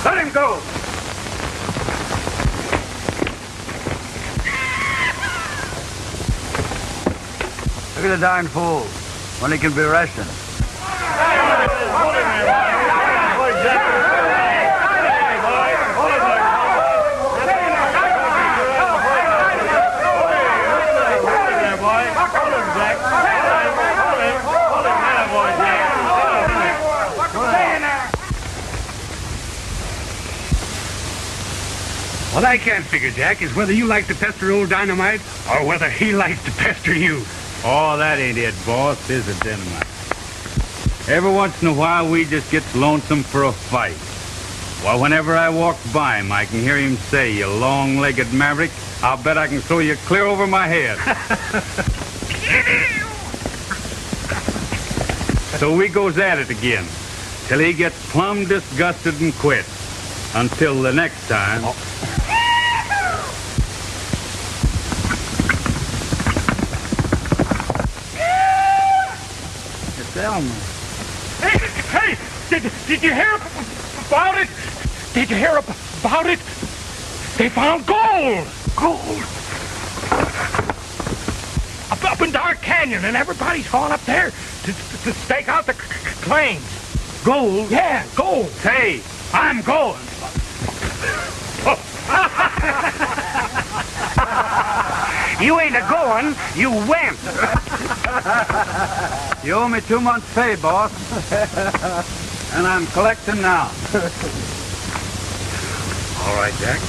Let him go! Look at the darn fool, when he can be resting. What I can't figure, Jack, is whether you like to pester old Dynamite or whether he likes to pester you. Oh, that ain't it, boss, is it, Dynamite? Every once in a while, we just gets lonesome for a fight. Well, whenever I walk by him, I can hear him say, "You long-legged maverick, I'll bet I can throw you clear over my head." So we goes at it again, till he gets plumb disgusted and quits. Until the next time... Oh. Hey! Did you hear about it? Did you hear about it? They found gold! Gold! Up in Dark Canyon, and everybody's gone up there to stake out the claims. Gold? Yeah, gold. Say, I'm going. You ain't a-going, you went. You owe me 2 months' pay, boss. And I'm collecting now. All right, Jack.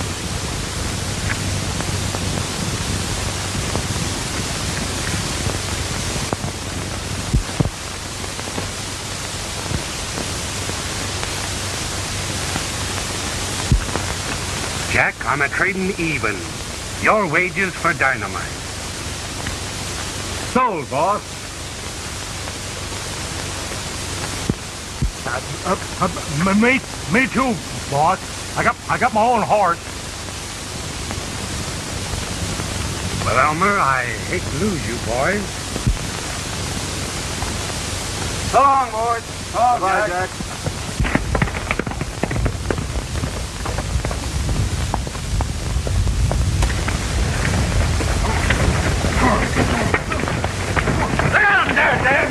Jack, I'm a-trading even. Your wages for Dynamite. Sold, boss. Me too, boss. I got my own horse. Well, Elmer, I hate to lose you, boys. So long, boys. So long, Jack. Down there, Dad!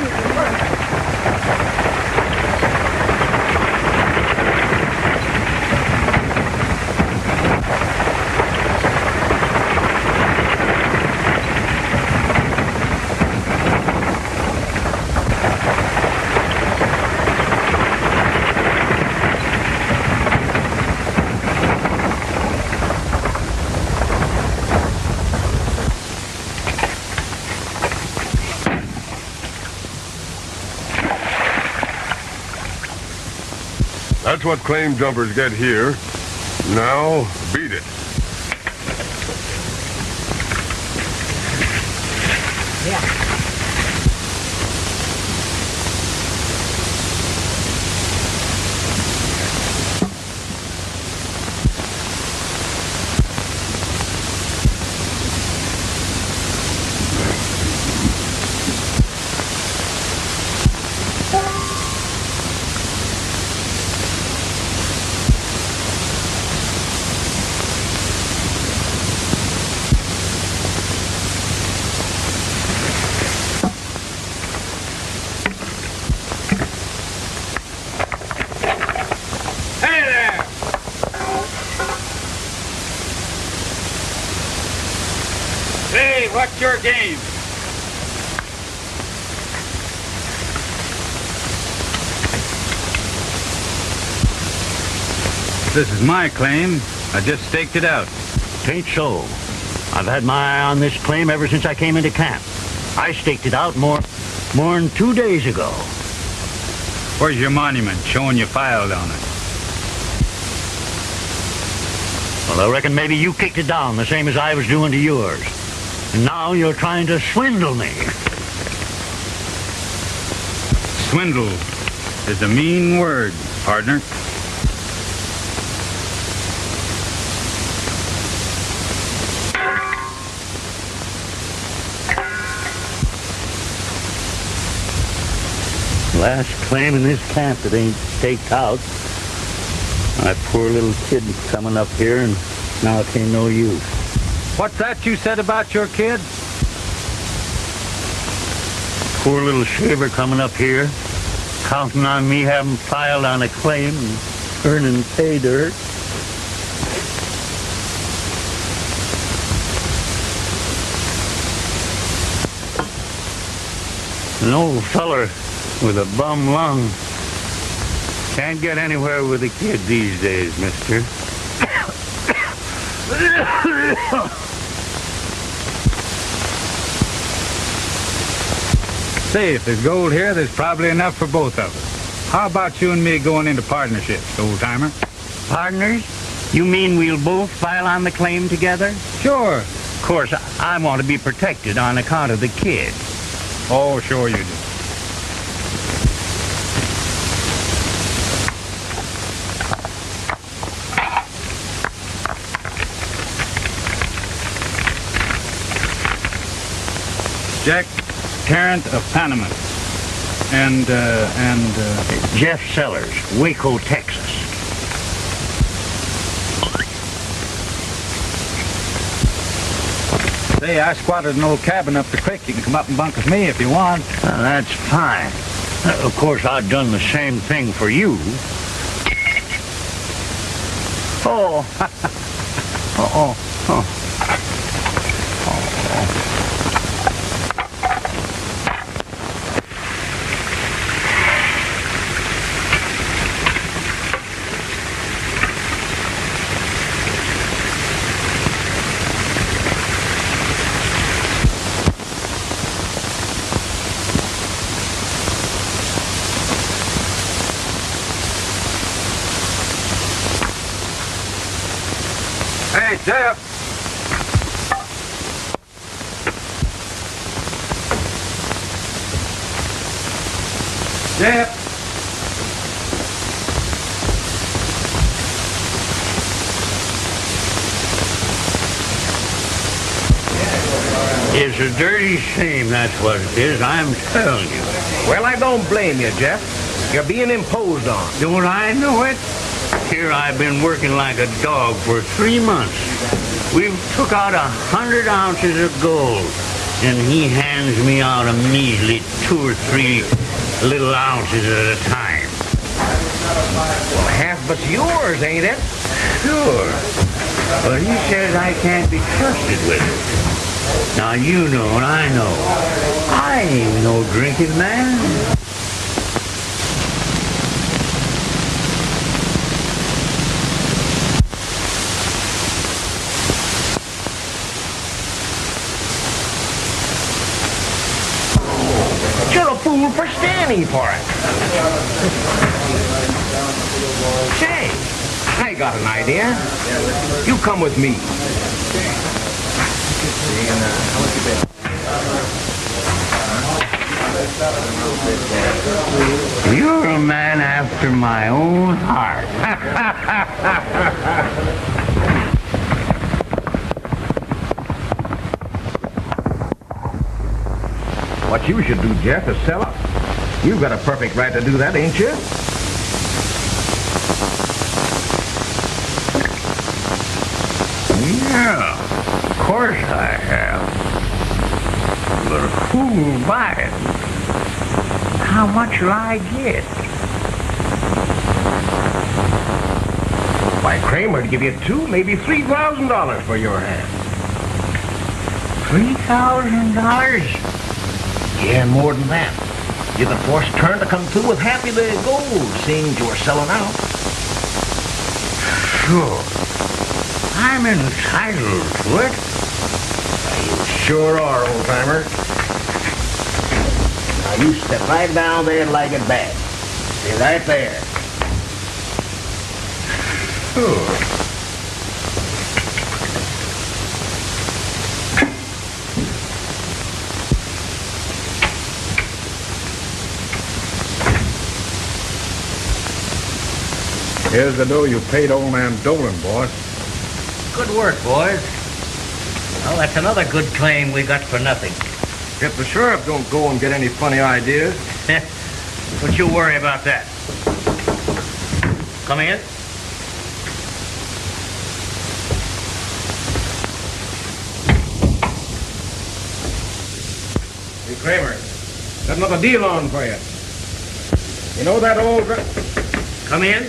That's what claim jumpers get here. Now, beat it. Yeah. Hey, what's your game? This is my claim. I just staked it out. Tain't so. I've had my eye on this claim ever since I came into camp. I staked it out more'n 2 days ago. Where's your monument showing you filed on it? Well, I reckon maybe you kicked it down the same as I was doing to yours. And now you're trying to swindle me. Swindle is a mean word, partner. Last claim in this camp that ain't staked out. My poor little kid coming up here, and now it ain't no use. What's that you said about your kid? Poor little shaver coming up here, counting on me having filed on a claim and earning pay dirt. An old feller with a bum lung can't get anywhere with a kid these days, mister. Say, if there's gold here, there's probably enough for both of us. How about you and me going into partnerships, old-timer? Partners? You mean we'll both file on the claim together? Sure. Of course, I want to be protected on account of the kid. Oh, sure you do. Jack Tarrant of Panama. And Jeff Sellers, Waco, Texas. Say, I squatted an old cabin up the creek. You can come up and bunk with me if you want. That's fine. Of course, I've done the same thing for you. Oh. Oh. Hey, Jeff. Jeff. It's a dirty shame, that's what it is, I'm telling you. Well, I don't blame you, Jeff. You're being imposed on. Don't I know it? Here I've been working like a dog for 3 months. We've took out 100 ounces of gold, and he hands me out a measly 2 or 3 little ounces at a time. Well, half but yours, ain't it? Sure. But he says I can't be trusted with it. Now you know and I know. I ain't no drinking man. You're a fool for standing for it. Say, I got an idea. You come with me. You're a man after my own heart. What you should do, Jeff, is sell up. You've got a perfect right to do that, ain't you? Yeah, of course I have. But who'll buy it? How much will I get? Why, Kramer would give you $2,000, maybe $3,000 for your hand. $3,000? Yeah, and more than that. You could force Turn to come through with half of the gold, seeing you were selling out. Sure. I'm entitled to it. You sure are, old-timer. Now, you step right down there and leg it back. Stay right there. Sure. Here's the dough you paid old man Dolan, boss. Good work, boys. Well, that's another good claim we got for nothing. If the sheriff don't go and get any funny ideas. Don't you worry about that. Come in. Hey, Kramer, got another deal on for you. You know that old... Come in.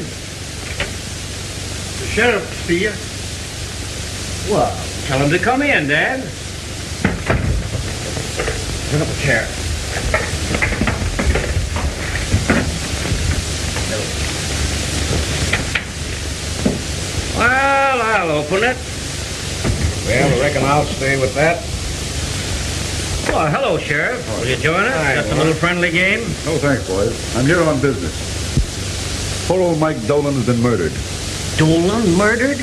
The sheriff will see you. Well, tell him to come in, Dad. Bring up a chair. Well, I'll open it. Well, I reckon I'll stay with that. Well, hello, Sheriff. Will you join us? Hi, Just a boy. little friendly game? No, thanks, boys. I'm here on business. Poor old Mike Dolan has been murdered. Dolan murdered?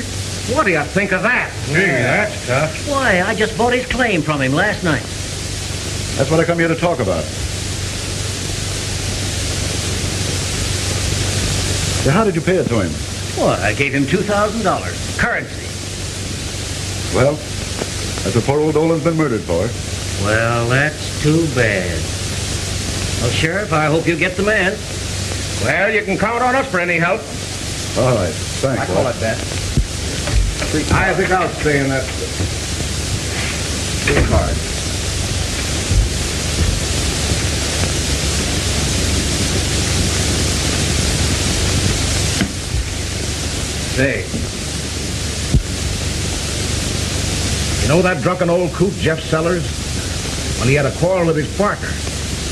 What do you think of that? Yeah, that's tough. Why, I just bought his claim from him last night. That's what I come here to talk about. So how did you pay it to him? Well, I gave him $2,000. Currency. Well, that's what poor old Dolan's been murdered for. Well, that's too bad. Well, Sheriff, I hope you get the man. Well, you can count on us for any help. All right. Thanks, I call boy. it that. I think I'll stay in that big card. Say, you know that drunken old coot, Jeff Sellers? Well, he had a quarrel with his partner.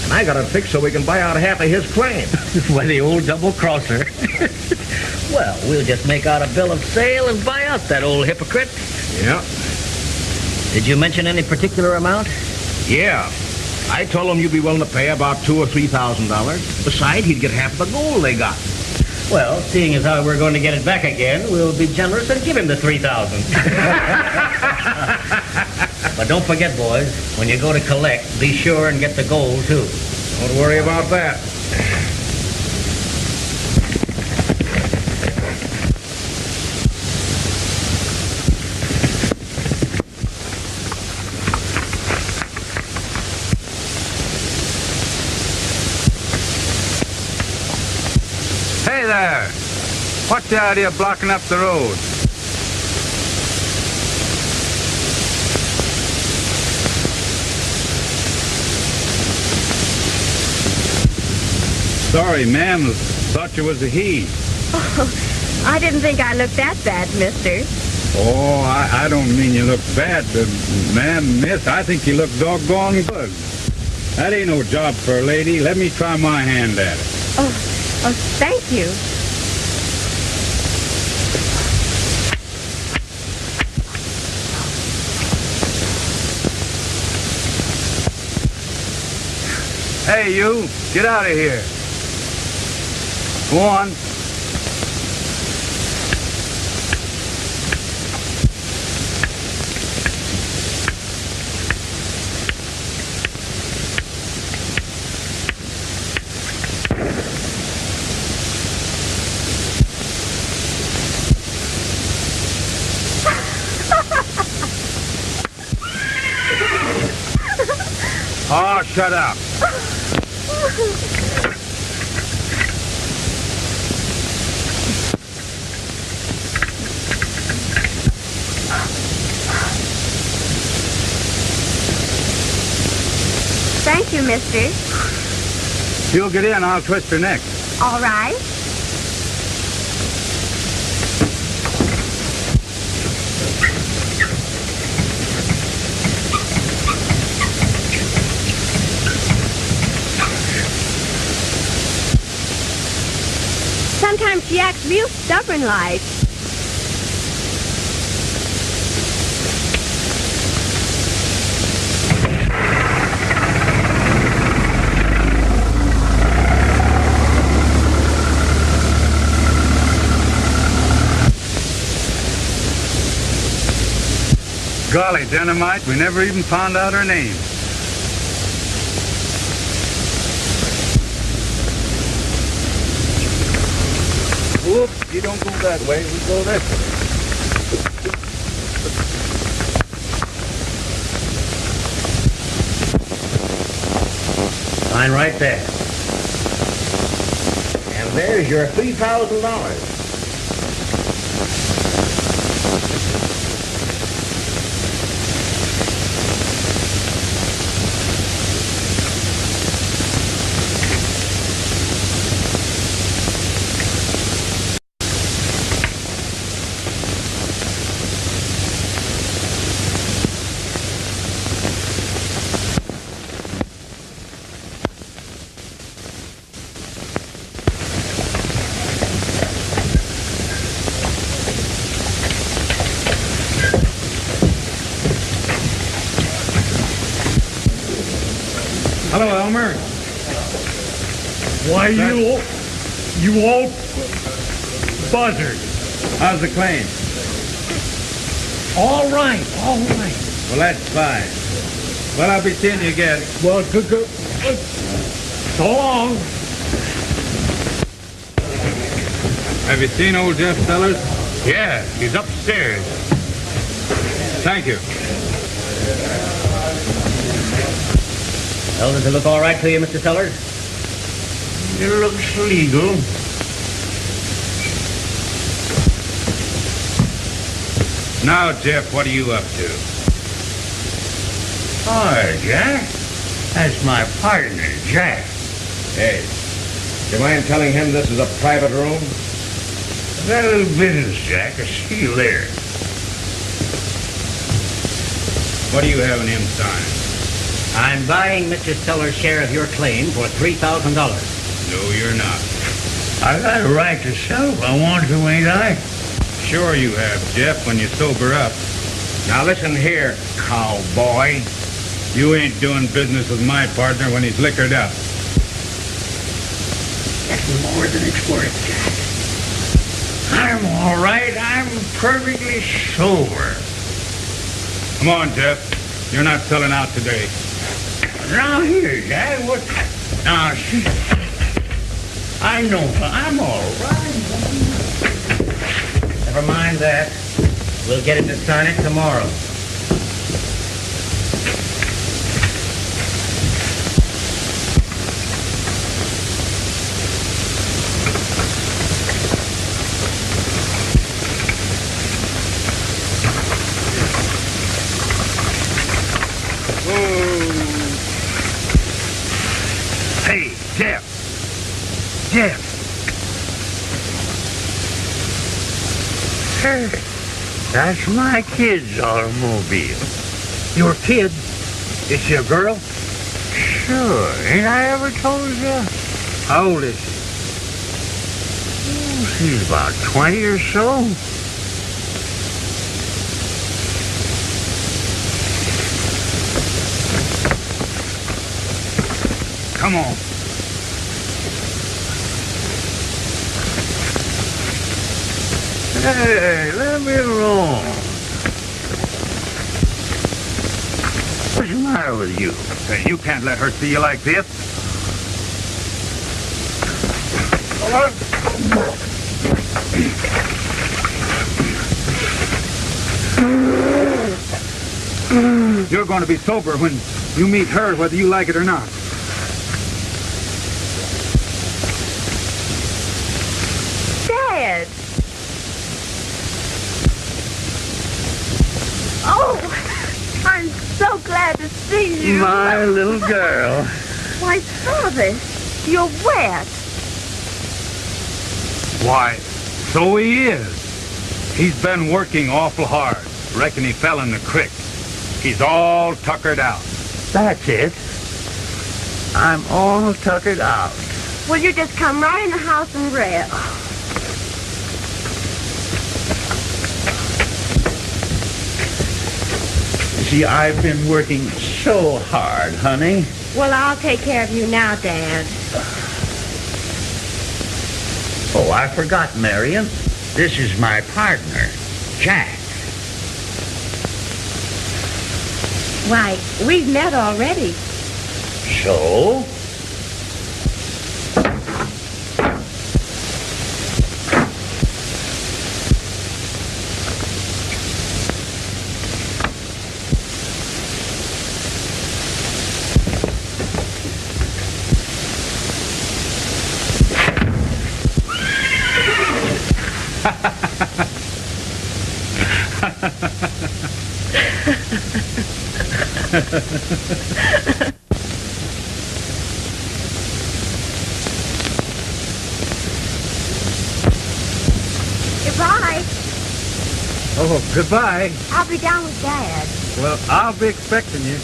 And I got it fixed so we can buy out half of his claim. Why, the old double-crosser. Well, we'll just make out a bill of sale and buy out that old hypocrite. Yeah. Did you mention any particular amount? Yeah. I told him you'd be willing to pay about $2,000 or $3,000. Besides, he'd get half of the gold they got. Well, seeing as how we're going to get it back again, we'll be generous and give him the $3,000. But don't forget, boys, when you go to collect, be sure and get the gold, too. Don't worry about that. Hey there! What's the idea of blocking up the road? Sorry, ma'am. Thought you was a he. Oh, I didn't think I looked that bad, mister. Oh, I don't mean you look bad, but ma'am, miss, I think you look doggone good. That ain't no job for a lady. Let me try my hand at it. Oh, thank you. Hey, you, get out of here. Go on. Oh, shut up. Thank you, mister. You'll get in, I'll twist her neck. All right. she acts real stubborn-like. Golly, Dynamite, we never even found out her name. Whoops, you don't go that way. We go this way. Sign right there. And there's your $3,000. Hello, Elmer. Why, you old buzzard. How's the claim? All right, all right. Well, that's fine. Well, I'll be seeing you again. Well, good. So long. Have you seen old Jeff Sellers? Yeah, he's upstairs. Thank you. Well, does it look all right to you, Mr. Sellers? It looks legal. Now, Jeff, what are you up to? Oh, Jack. That's my partner, Jack. Hey, do you mind telling him this is a private room? Got a little business, Jack. I'll see you later. What are you having him sign? I'm buying Mr. Sellers' share of your claim for $3,000. No, you're not. I got a right to sell if I want to, ain't I? Sure you have, Jeff, when you sober up. Now listen here, cowboy. You ain't doing business with my partner when he's liquored up. That's more than it's worth, Jack. I'm all right. I'm perfectly sober. Come on, Jeff. You're not selling out today. Now here, Jack, what? Now, see, I know I'm all right. Never mind that. We'll get him to sign it tomorrow. Hey, Jeff. Jeff. That's my kid's automobile. Your kid? Is she a girl? Sure. Ain't I ever told you? How old is she? Oh, she's about 20 or so. Come on. Hey, let me alone. What's the matter with you? Hey, you can't let her see you like this. You're going to be sober when you meet her, whether you like it or not. Dad! Oh, I'm so glad to see you. My little girl. Why, Father, you're wet. Why, so he is. He's been working awful hard. Reckon he fell in the creek. He's all tuckered out. That's it. I'm all tuckered out. Will you just come right in the house and rest? See, I've been working so hard, honey. Well, I'll take care of you now, Dad. Oh, I forgot, Marion. This is my partner, Jack. Why, we've met already. So? Goodbye. Oh, goodbye. I'll be down with Dad. Well, I'll be expecting you.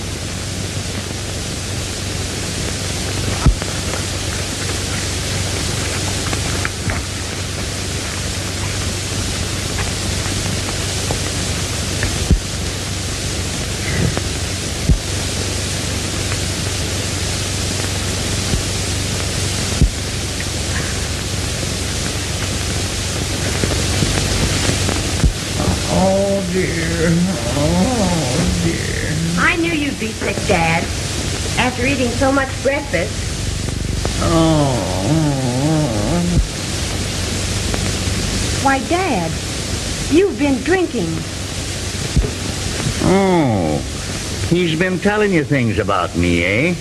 Oh, dear. Oh, dear. I knew you'd be sick, Dad, after eating so much breakfast. Oh. Why, Dad, you've been drinking. Oh. He's been telling you things about me, eh?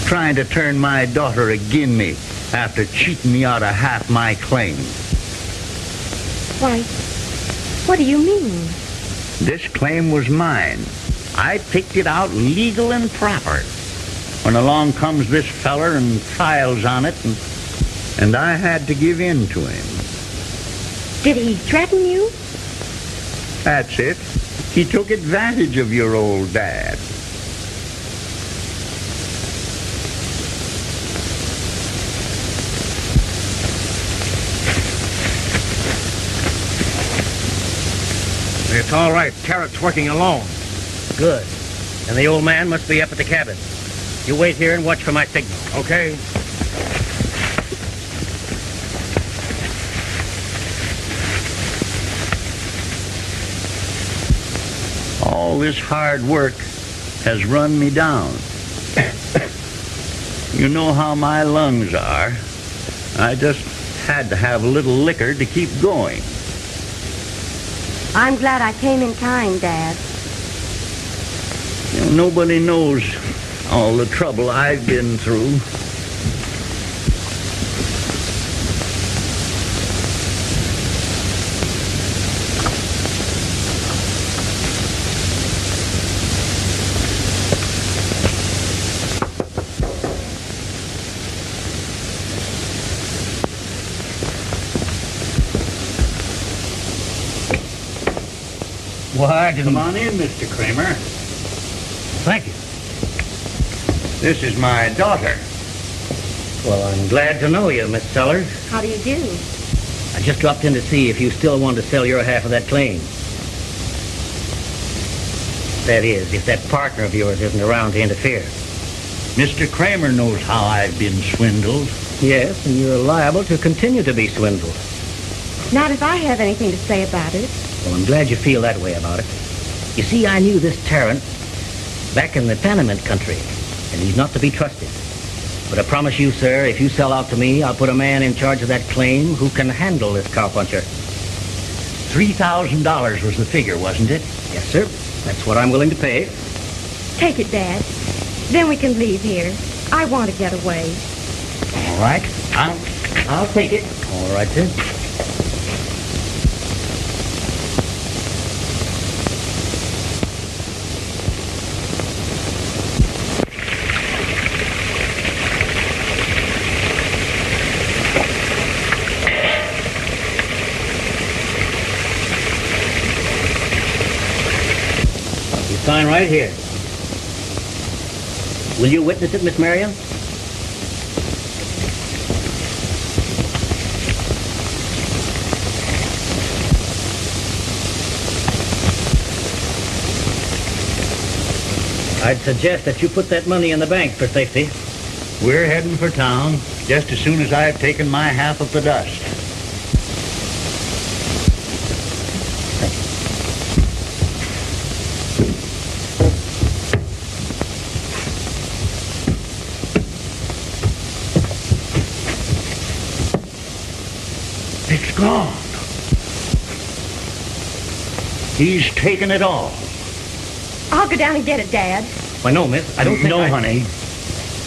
Trying to turn my daughter agin me after cheating me out of half my claim. Why, what do you mean? This claim was mine. I picked it out legal and proper. When along comes this feller and files on it, and I had to give in to him. Did he threaten you? That's it. He took advantage of your old dad. It's all right. Carrot's working alone. Good. And the old man must be up at the cabin. You wait here and watch for my signal. Okay. All this hard work has run me down. You know how my lungs are. I just had to have a little liquor to keep going. I'm glad I came in time, Dad. You know, nobody knows all the trouble I've been through. Why didn't... Come on in, Mr. Kramer. Thank you. This is my daughter. Well, I'm glad to know you, Miss Sellers. How do you do? I just dropped in to see if you still wanted to sell your half of that claim. That is, if that partner of yours isn't around to interfere. Mr. Kramer knows how I've been swindled. Yes, and you're liable to continue to be swindled. Not if I have anything to say about it. Well, I'm glad you feel that way about it. You see, I knew this Tarrant back in the Panamint country, and he's not to be trusted. But I promise you, sir, if you sell out to me, I'll put a man in charge of that claim who can handle this cowpuncher. $3,000 was the figure, wasn't it? Yes, sir. That's what I'm willing to pay. Take it, Dad. Then we can leave here. I want to get away. All right. I'll take it. All right, then. Sign right here. Will you witness it, Miss Marion? I'd suggest that you put that money in the bank for safety. We're heading for town just as soon as I've taken my half of the dust. It's gone. He's taken it all. I'll go down and get it, Dad. Why, no, miss. I don't think No, honey.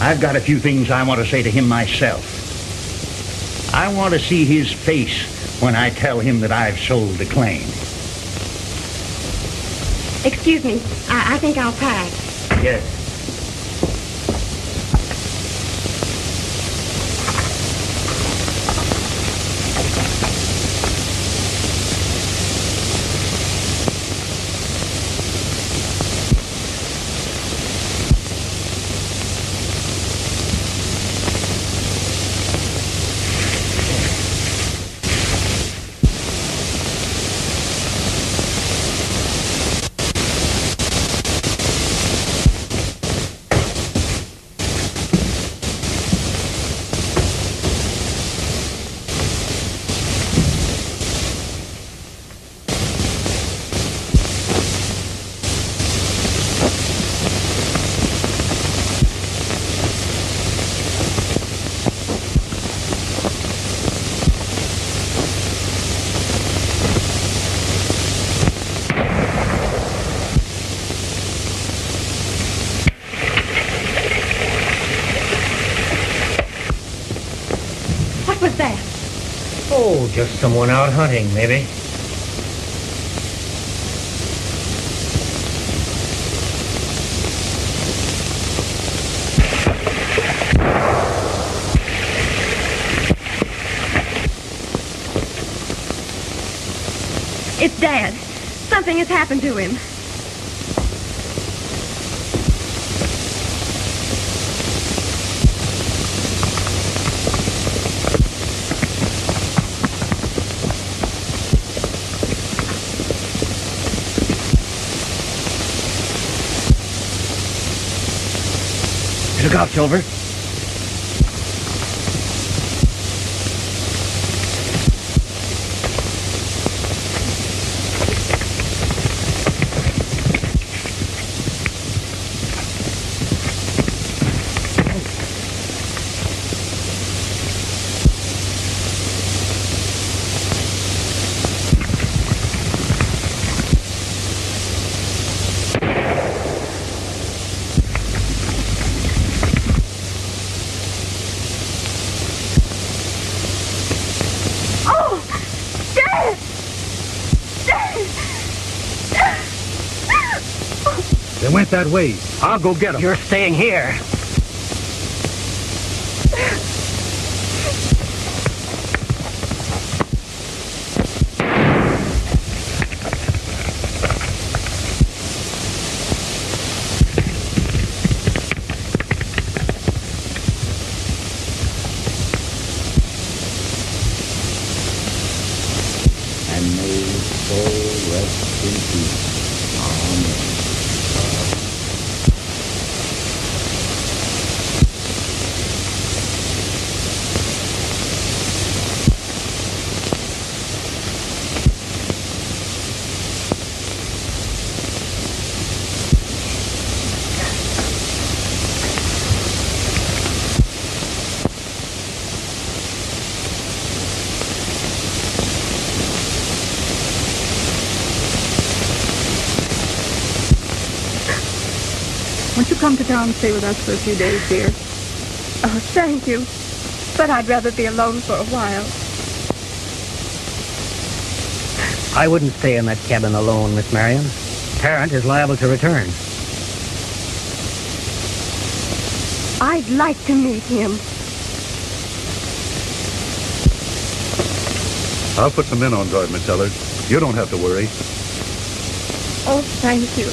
I've got a few things I want to say to him myself. I want to see his face when I tell him that I've sold the claim. Excuse me. I think I'll pack. Yes. What was that? Oh, just someone out hunting, maybe. It's Dad. Something has happened to him. Look out, Silver. They went that way. I'll go get them. You're staying here. And may his soul rest in peace. Amen. Won't you come to town and stay with us for a few days, dear? Oh, thank you. But I'd rather be alone for a while. I wouldn't stay in that cabin alone, Miss Marion. Tarrant is liable to return. I'd like to meet him. I'll put some men on guard, Miss Ellard. You don't have to worry. Oh, thank you.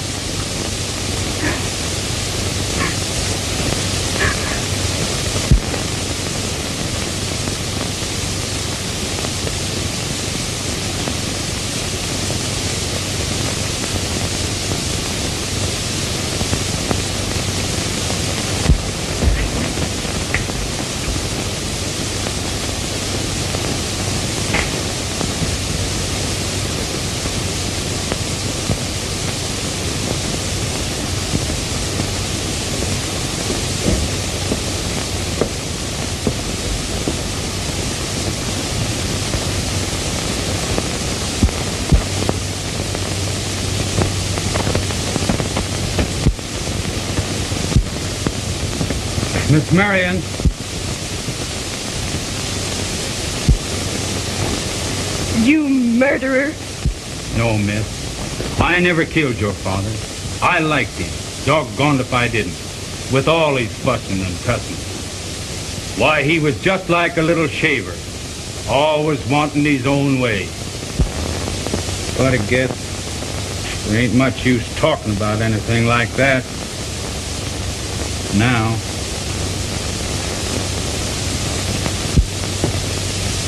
Miss Marion. You murderer. No, miss. I never killed your father. I liked him. Doggone if I didn't. With all his fussing and cussing. Why, he was just like a little shaver. Always wanting his own way. But I guess there ain't much use talking about anything like that. Now.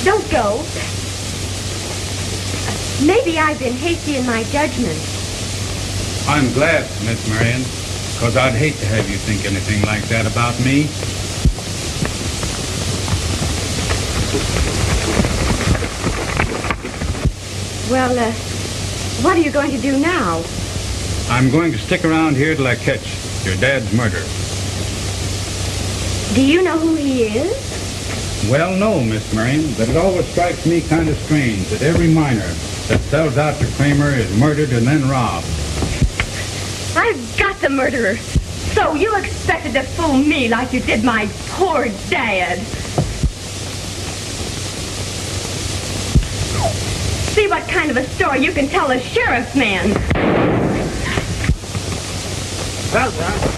Don't go. Maybe I've been hasty in my judgment. I'm glad, Miss Marion, because I'd hate to have you think anything like that about me. Well, what are you going to do now? I'm going to stick around here till I catch your dad's murderer. Do you know who he is? Well, no, Miss Marion, but it always strikes me kind of strange that every miner that sells out to Kramer is murdered and then robbed. I've got the murderer. So you expected to fool me like you did my poor dad. See what kind of a story you can tell a sheriff's man. Well, well.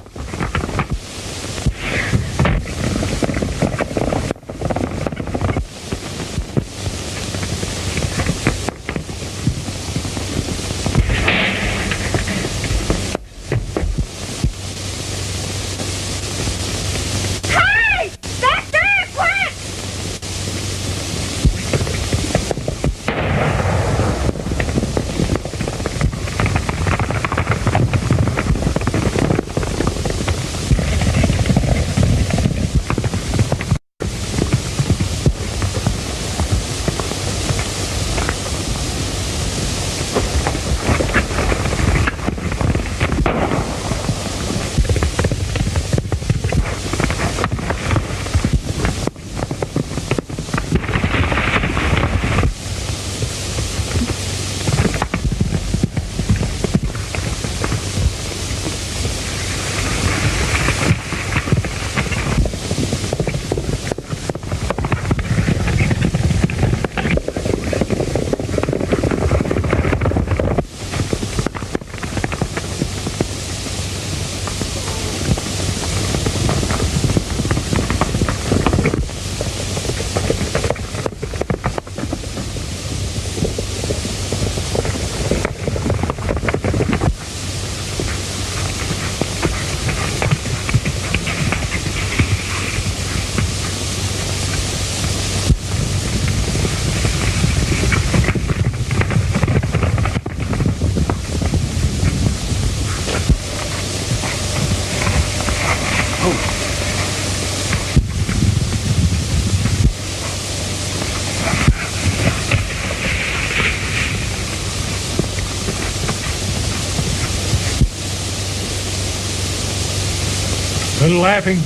Little laughing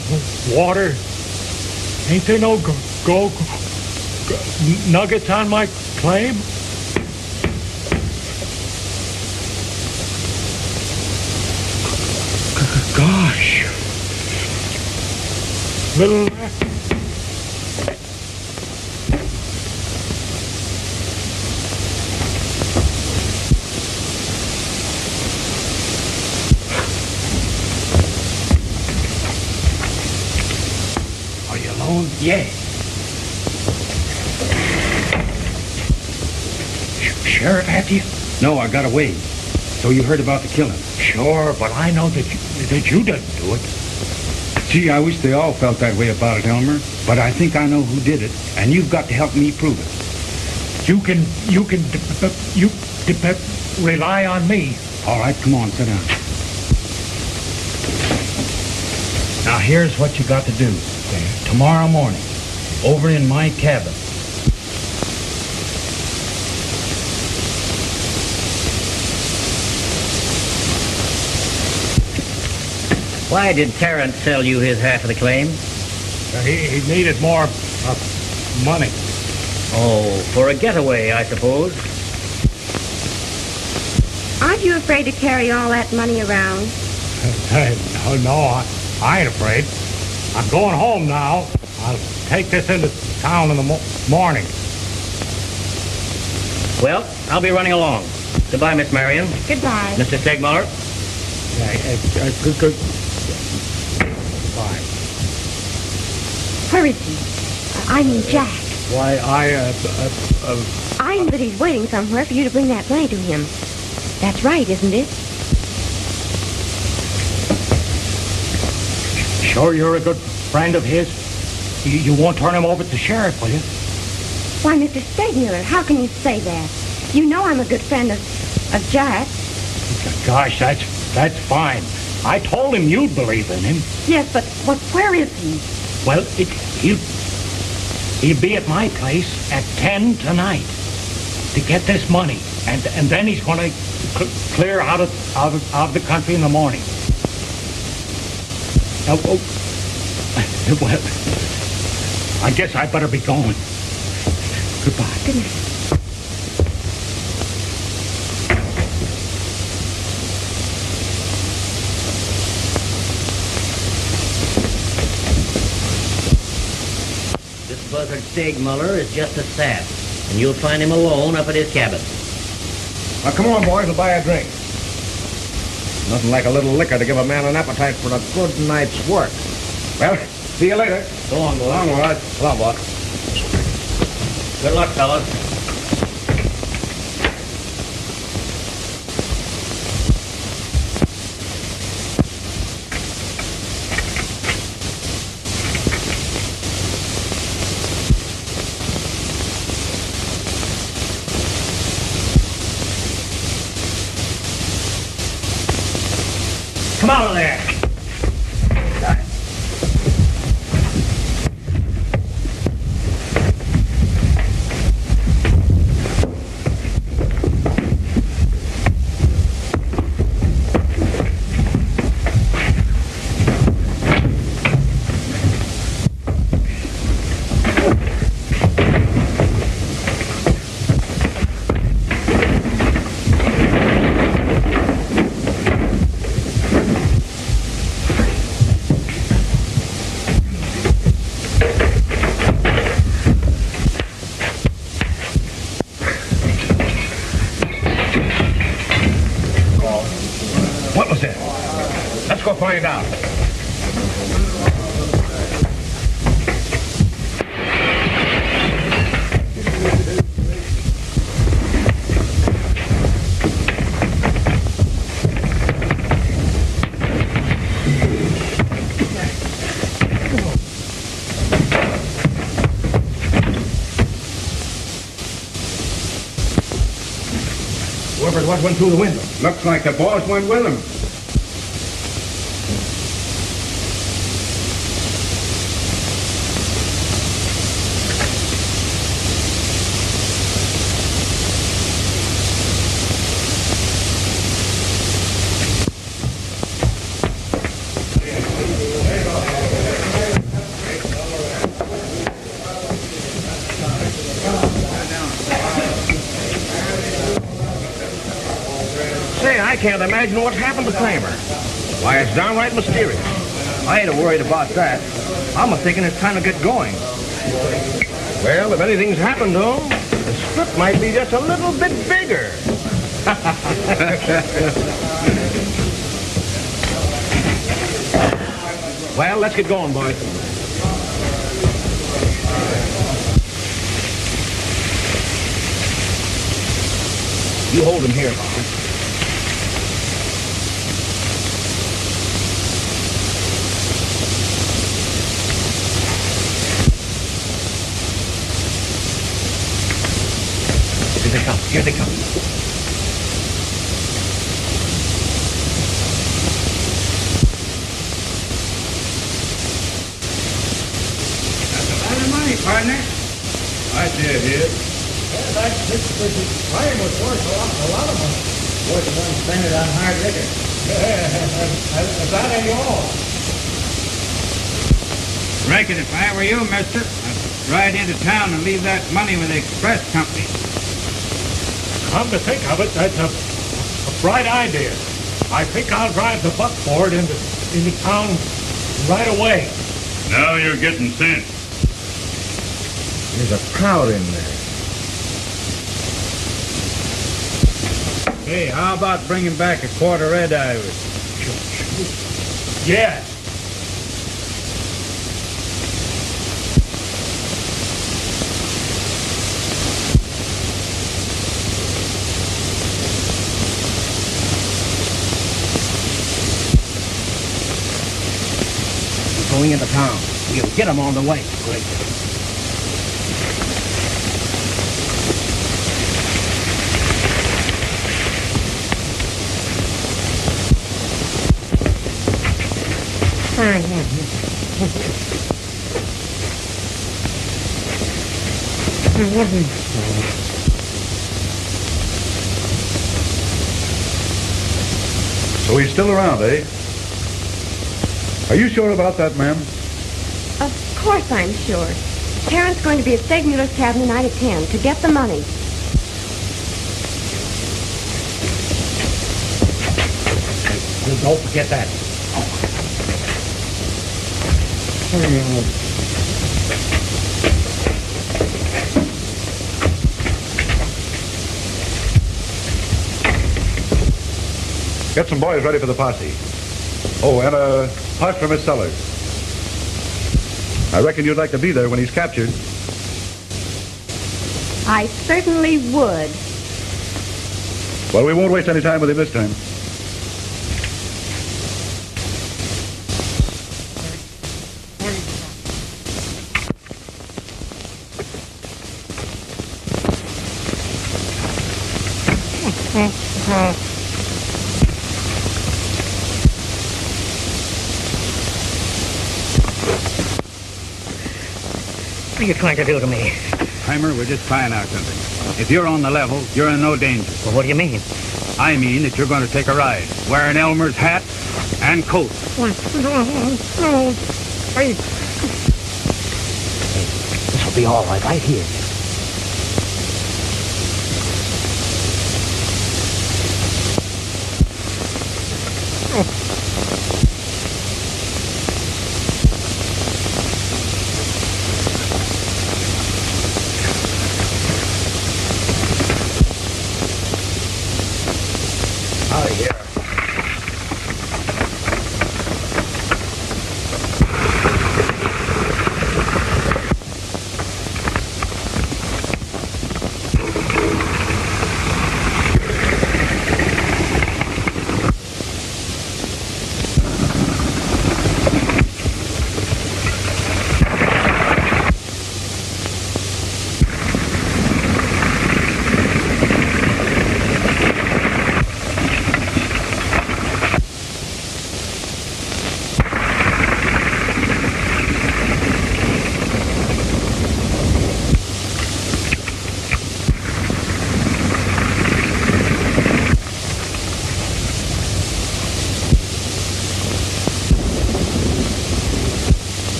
water. Ain't there no nuggets on my claim? Gosh. Little yeah. Sheriff after you? No, I got away. So you heard about the killing? Sure, but I know that you didn't do it. Gee, I wish they all felt that way about it, Elmer. But I think I know who did it, and you've got to help me prove it. You can rely on me. All right, come on, sit down. Now, here's what you got to do. Tomorrow morning, over in my cabin. Why did Terrence sell you his half of the claim? He needed more money. Oh, for a getaway, I suppose. Aren't you afraid to carry all that money around? No, I ain't afraid. I'm going home now. I'll take this into town in the morning. Well, I'll be running along. Goodbye, Miss Marion. Goodbye. Mr. Stegmuller. Good. Bye. Where is he? I mean, Jack. Why, I know that he's waiting somewhere for you to bring that money to him. That's right, isn't it? Sure you're a good friend of his? You won't turn him over to the sheriff, will you? Why, Mr. Stegmuller, how can you say that? You know I'm a good friend of Jack. Gosh, that's fine. I told him you'd believe in him. Yes, but where is he? Well, he'll be at my place at 10 tonight to get this money, and then he's going to clear out of the country in the morning. Well, I guess I better be going. Goodbye. Good night. This buzzard Stegmuller is just a sap, and you'll find him alone up at his cabin. Now, come on, boys, we'll buy a drink. Nothing like a little liquor to give a man an appetite for a good night's work. Well, see you later. So long, boys. So long, boys. So long, boys. Good luck, fellas. Come out of there. What was that? Let's go find out. Whoever it was went through the window. Looks like the boss went with him. Say, I can't imagine what's happened to Kramer. Why, it's downright mysterious. I ain't worried about that. I'm thinking it's time to get going. Well, if anything's happened to him, the strip might be just a little bit bigger. Well, let's get going, boys. You hold him here, Bob. Here they come. Here they come. That's a lot of money, partner. I see it here. This claim was worth a lot of money. Worth the one spend it on hard liquor. That ain't all. Reckon if I were you, mister, I'd ride into town and leave that money with the express company. Come to think of it, that's a bright idea. I think I'll drive the buckboard into town right away. Now you're getting sense. There's a crowd in there. Hey, how about bringing back a quarter red Irish? Yeah. Going into town. We'll get him on the way. Great. So he's still around, eh? Are you sure about that, ma'am? Of course I'm sure. Terrence going to be at Segmuller's cabin tonight at 10 to get the money. Don't forget that. Get some boys ready for the posse. Oh, and a push from Miss Sellers. I reckon you'd like to be there when he's captured. I certainly would. Well, we won't waste any time with him this time. What are you trying to do to me? Kramer, we're just trying out something. If you're on the level, you're in no danger. Well, what do you mean? I mean that you're going to take a ride, wearing Elmer's hat and coat. This'll be all right here. Out of here.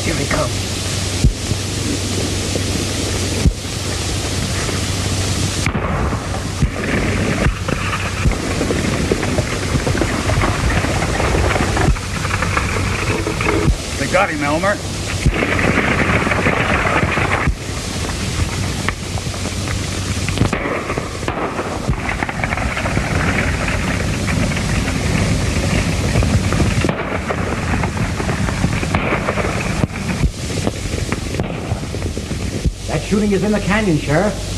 Here he comes. They got him, Elmer. That shooting is in the canyon, Sheriff.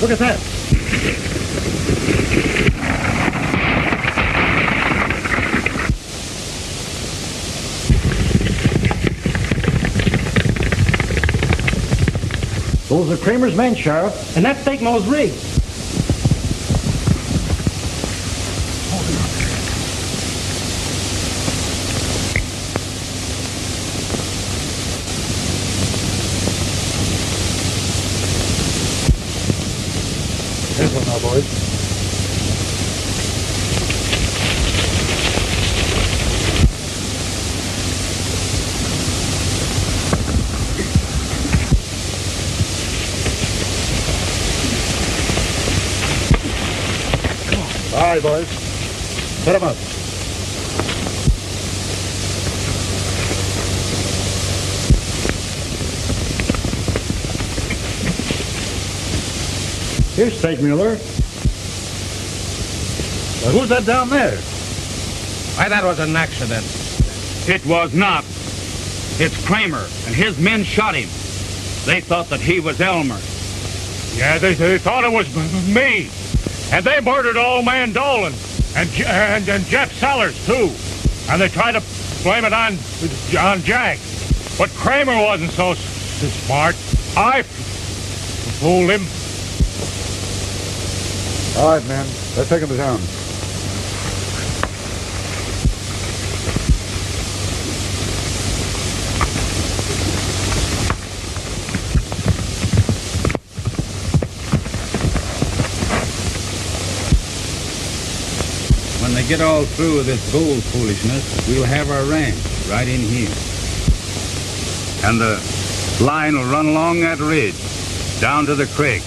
Look at that. Those are Kramer's men, Sheriff, and that's Fake-Nose rig. This one now, boys. All right, boys. Set 'em up. Here's Steak Mueller. Well, who's that down there? Why, that was an accident. It was not. It's Kramer, and his men shot him. They thought that he was Elmer. Yeah, they thought it was me. And they murdered old man Dolan and Jeff Sellers, too. And they tried to blame it on Jack. But Kramer wasn't so smart. I fooled him. All right, man. Let's take him to town. When they get all through with this gold foolishness, we'll have our ranch right in here. And the line will run along that ridge, down to the creek.